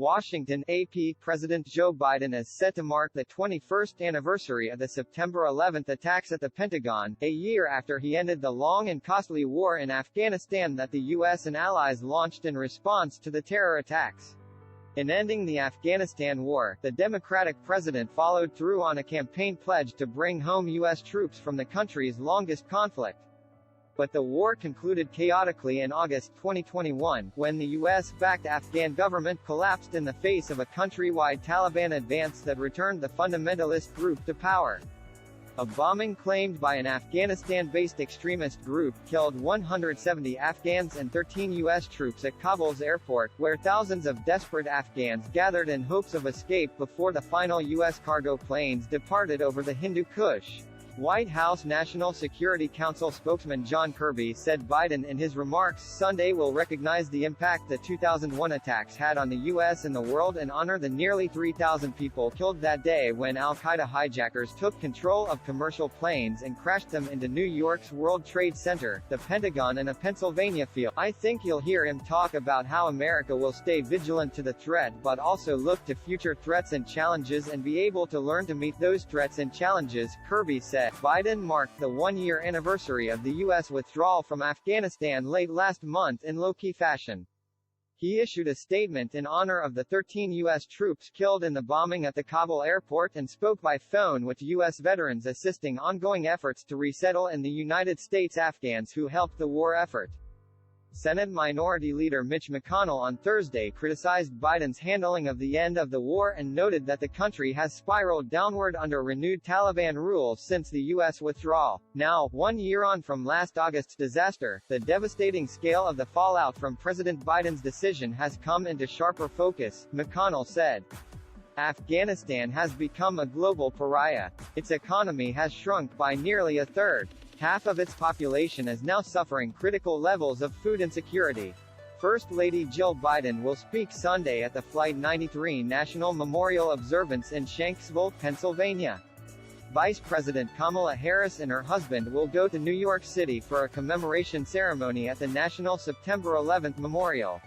Washington, AP. President Joe Biden is set to mark the 21st anniversary of the September 11 attacks at the Pentagon, a year after he ended the long and costly war in Afghanistan that the U.S. and allies launched in response to the terror attacks. In ending the Afghanistan war, the Democratic president followed through on a campaign pledge to bring home U.S. troops from the country's longest conflict. But the war concluded chaotically in August 2021, when the U.S.-backed Afghan government collapsed in the face of a countrywide Taliban advance that returned the fundamentalist group to power. A bombing claimed by an Afghanistan-based extremist group killed 170 Afghans and 13 U.S. troops at Kabul's airport, where thousands of desperate Afghans gathered in hopes of escape before the final U.S. cargo planes departed over the Hindu Kush. White House National Security Council spokesman John Kirby said Biden in his remarks Sunday will recognize the impact the 2001 attacks had on the U.S. and the world and honor the nearly 3,000 people killed that day when al-Qaeda hijackers took control of commercial planes and crashed them into New York's World Trade Center, the Pentagon and a Pennsylvania field. I think you'll hear him talk about how America will stay vigilant to the threat but also look to future threats and challenges and be able to learn to meet those threats and challenges, Kirby said. Biden marked the one-year anniversary of the U.S. withdrawal from Afghanistan late last month in low-key fashion. He issued a statement in honor of the 13 U.S. troops killed in the bombing at the Kabul airport and spoke by phone with U.S. veterans assisting ongoing efforts to resettle in the United States Afghans who helped the war effort. Senate Minority Leader Mitch McConnell on Thursday criticized Biden's handling of the end of the war and noted that the country has spiraled downward under renewed Taliban rule since the U.S. withdrawal. Now, 1 year on from last August's disaster, the devastating scale of the fallout from President Biden's decision has come into sharper focus, McConnell said. Afghanistan has become a global pariah. Its economy has shrunk by nearly a third. Half of its population is now suffering critical levels of food insecurity. First Lady Jill Biden will speak Sunday at the Flight 93 National Memorial Observance in Shanksville, Pennsylvania. Vice President Kamala Harris and her husband will go to New York City for a commemoration ceremony at the National September 11 Memorial.